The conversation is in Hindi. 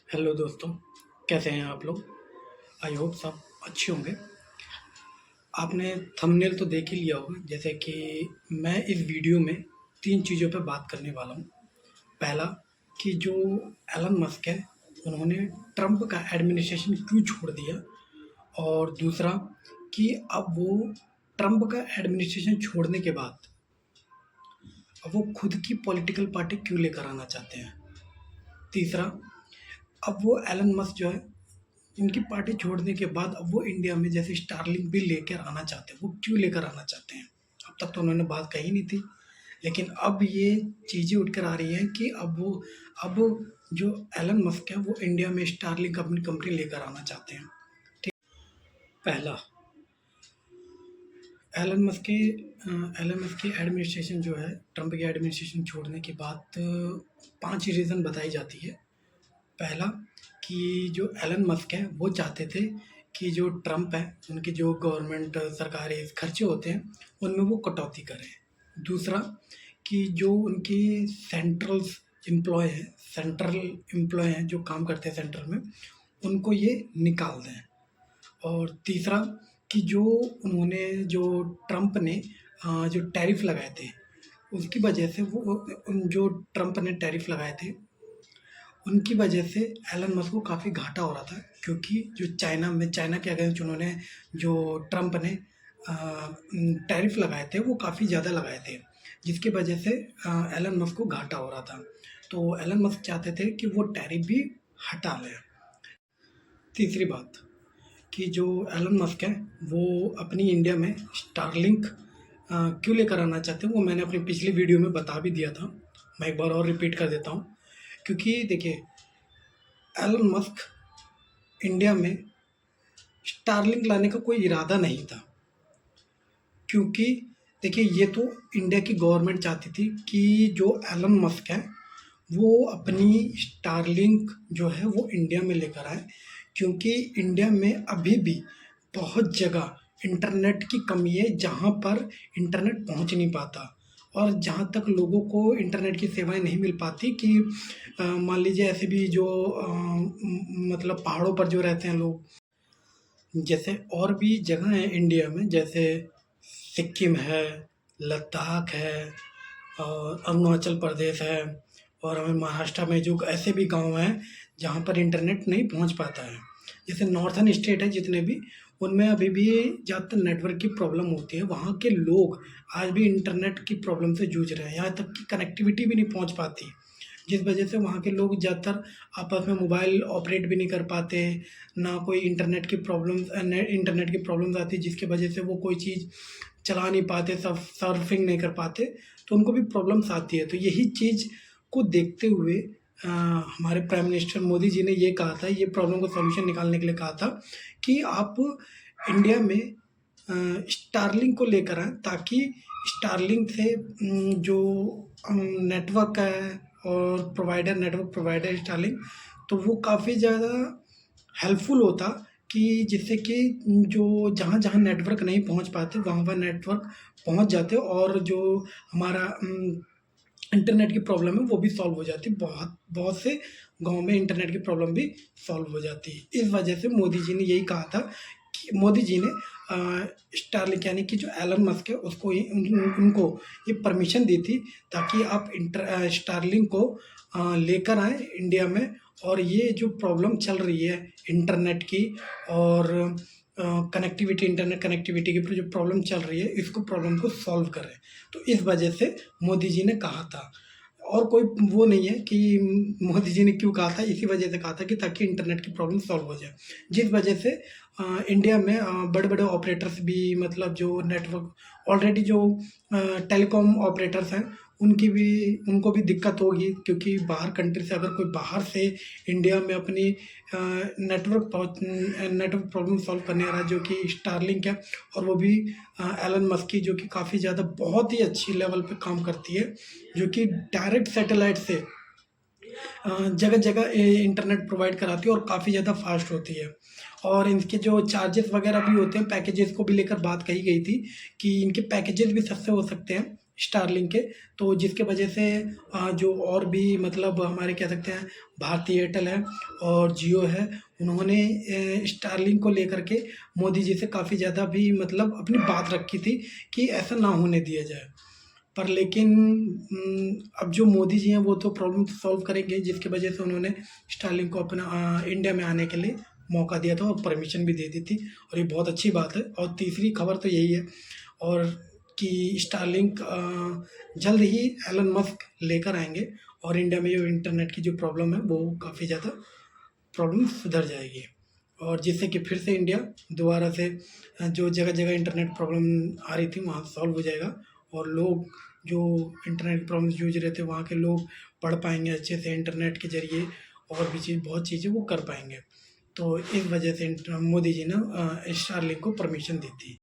हेलो दोस्तों, कैसे हैं आप लोग? आई होप सब अच्छे होंगे। आपने थंबनेल तो देख ही लिया होगा, जैसे कि मैं इस वीडियो में 3 चीज़ों पे बात करने वाला हूँ। पहला कि जो एलन मस्क है, उन्होंने ट्रंप का एडमिनिस्ट्रेशन क्यों छोड़ दिया? और दूसरा कि अब वो ट्रंप का एडमिनिस्ट्रेशन छोड़ने के बाद अब वो खुद की पॉलिटिकल पार्टी क्यों लेकर आना चाहते हैं? तीसरा, अब वो एलन मस्क जो है, इनकी पार्टी छोड़ने के बाद अब वो इंडिया में जैसे स्टारलिंक भी लेकर आना चाहते हैं। वो क्यों लेकर आना चाहते हैं? अब तक तो उन्होंने बात कही नहीं थी, लेकिन अब ये चीज़ें उठ कर आ रही हैं कि अब जो एलन मस्क है, वो इंडिया में स्टारलिंक अपनी कंपनी लेकर आना चाहते हैं। ठीक। पहला, एलन मस्क के एलन मस्क की एडमिनिस्ट्रेशन जो है, ट्रंप की एडमिनिस्ट्रेशन छोड़ने के बाद 5 रीज़न बताई जाती है। पहला कि जो एलन मस्क हैं, वो चाहते थे कि जो ट्रंप है, उनके जो गवर्नमेंट सरकारी खर्चे होते हैं, उनमें वो कटौती करें। दूसरा कि जो उनकी सेंट्रल एम्प्लॉय हैं, जो काम करते हैं सेंट्रल में, उनको ये निकाल दें। और तीसरा कि जो ट्रंप ने जो टैरिफ लगाए थे, उसकी वजह से जो ट्रंप ने टैरिफ लगाए थे, उनकी वजह से एलन मस्क को काफ़ी घाटा हो रहा था, क्योंकि जो चाइना के अगेंस्ट उन्होंने जो ट्रंप ने टैरिफ लगाए थे, वो काफ़ी ज़्यादा लगाए थे, जिसकी वजह से एलन मस्क को घाटा हो रहा था। तो एलन मस्क चाहते थे कि वो टैरिफ भी हटा लें। तीसरी बात कि जो एलन मस्क है, वो अपनी इंडिया में स्टारलिंक क्यों लेकर आना चाहते हैं, वो मैंने अपनी पिछली वीडियो में बता भी दिया था। मैं एक बार और रिपीट कर देता हूँ, क्योंकि देखिए, एलन मस्क इंडिया में स्टारलिंक लाने का कोई इरादा नहीं था, क्योंकि देखिए, ये तो इंडिया की गवर्नमेंट चाहती थी कि जो एलन मस्क है, वो अपनी स्टारलिंक जो है वो इंडिया में लेकर आए, क्योंकि इंडिया में अभी भी बहुत जगह इंटरनेट की कमी है, जहाँ पर इंटरनेट पहुँच नहीं पाता, और जहाँ तक लोगों को इंटरनेट की सेवाएं नहीं मिल पाती कि मान लीजिए ऐसे भी जो मतलब पहाड़ों पर जो रहते हैं लोग, जैसे और भी जगह हैं इंडिया में, जैसे सिक्किम है, लद्दाख है, और अरुणाचल प्रदेश है, और हमें महाराष्ट्र में जो ऐसे भी गांव हैं जहां पर इंटरनेट नहीं पहुंच पाता है। जैसे नॉर्थर्न स्टेट है जितने भी, उनमें अभी भी ज़्यादातर नेटवर्क की प्रॉब्लम होती है। वहाँ के लोग आज भी इंटरनेट की प्रॉब्लम से जूझ रहे हैं, यहाँ तक कि कनेक्टिविटी भी नहीं पहुँच पाती, जिस वजह से वहाँ के लोग ज़्यादातर आपस में मोबाइल ऑपरेट भी नहीं कर पाते, ना कोई इंटरनेट की प्रॉब्लम्स आती है, जिसकी वजह से वो कोई चीज़ चला नहीं पाते, सर्फिंग नहीं कर पाते, तो उनको भी प्रॉब्लम्स आती है। तो यही चीज़ को देखते हुए हमारे प्राइम मिनिस्टर मोदी जी ने ये कहा था, ये प्रॉब्लम का सॉल्यूशन निकालने के लिए कहा था कि आप इंडिया में स्टारलिंक को लेकर आएँ, ताकि स्टारलिंक से जो नेटवर्क है और नेटवर्क प्रोवाइडर स्टारलिंक, तो वो काफ़ी ज़्यादा हेल्पफुल होता, कि जिससे कि जो जहाँ-जहाँ नेटवर्क नहीं पहुँच पाते, वहाँ-वहाँ नेटवर्क पहुँच जाते, और जो हमारा इंटरनेट की प्रॉब्लम है वो भी सॉल्व हो जाती। बहुत बहुत से गाँव में इंटरनेट की प्रॉब्लम भी सॉल्व हो जाती है। इस वजह से मोदी जी ने यही कहा था कि मोदी जी ने स्टारलिंक यानी कि जो एलन मस्क है, उसको उनको ये परमिशन दी थी, ताकि आप स्टारलिंक को लेकर आएँ इंडिया में, और ये जो प्रॉब्लम चल रही है इंटरनेट की और इंटरनेट कनेक्टिविटी की जो प्रॉब्लम चल रही है, इसको प्रॉब्लम को सॉल्व करें। तो इस वजह से मोदी जी ने कहा था, और कोई वो नहीं है कि मोदी जी ने क्यों कहा था, इसी वजह से कहा था कि ताकि इंटरनेट की प्रॉब्लम सॉल्व हो जाए, जिस वजह से इंडिया में बड़े-बड़े ऑपरेटर्स भी, मतलब जो नेटवर्क ऑलरेडी जो टेलीकॉम ऑपरेटर्स हैं, उनको भी दिक्कत होगी, क्योंकि बाहर कंट्री से अगर कोई बाहर से इंडिया में अपनी नेटवर्क प्रॉब्लम सॉल्व करने आ रहा है, जो कि स्टारलिंक है, और वो भी एलन मस्क की, जो कि काफ़ी ज़्यादा बहुत ही अच्छी लेवल पे काम करती है, जो कि डायरेक्ट सैटेलाइट से जगह जगह इंटरनेट प्रोवाइड कराती है, और काफ़ी ज़्यादा फास्ट होती है। और इनके जो चार्जेस वगैरह भी होते हैं, पैकेजेस को भी लेकर बात कही गई थी कि इनके पैकेजेस भी सस्ते हो सकते हैं, स्टारलिंक के, तो जिसके वजह से जो और भी मतलब हमारे कह सकते हैं भारती एयरटेल है और जियो है, उन्होंने स्टारलिंक को लेकर के मोदी जी से काफ़ी ज़्यादा भी मतलब अपनी बात रखी थी कि ऐसा ना होने दिया जाए। पर लेकिन अब जो मोदी जी हैं वो तो प्रॉब्लम सॉल्व करेंगे, जिसकी वजह से उन्होंने स्टारलिंक को अपना इंडिया में आने के लिए मौका दिया था और परमिशन भी दे दी थी, और ये बहुत अच्छी बात है। और तीसरी खबर तो यही है और कि स्टारलिंक जल्द ही एलन मस्क लेकर आएंगे और इंडिया में जो इंटरनेट की जो प्रॉब्लम है वो काफ़ी ज़्यादा प्रॉब्लम सुधर जाएगी, और जिससे कि फिर से इंडिया दोबारा से जो जगह जगह इंटरनेट प्रॉब्लम आ रही थी वहाँ सॉल्व हो जाएगा, और लोग जो इंटरनेट प्रॉब्लम जूझ रहे थे वहाँ के लोग पढ़ पाएंगे अच्छे से इंटरनेट के जरिए, और भी बहुत चीज़ें वो कर पाएंगे। तो इस वजह से मोदी जी ने स्टारलिंक को परमिशन दी थी।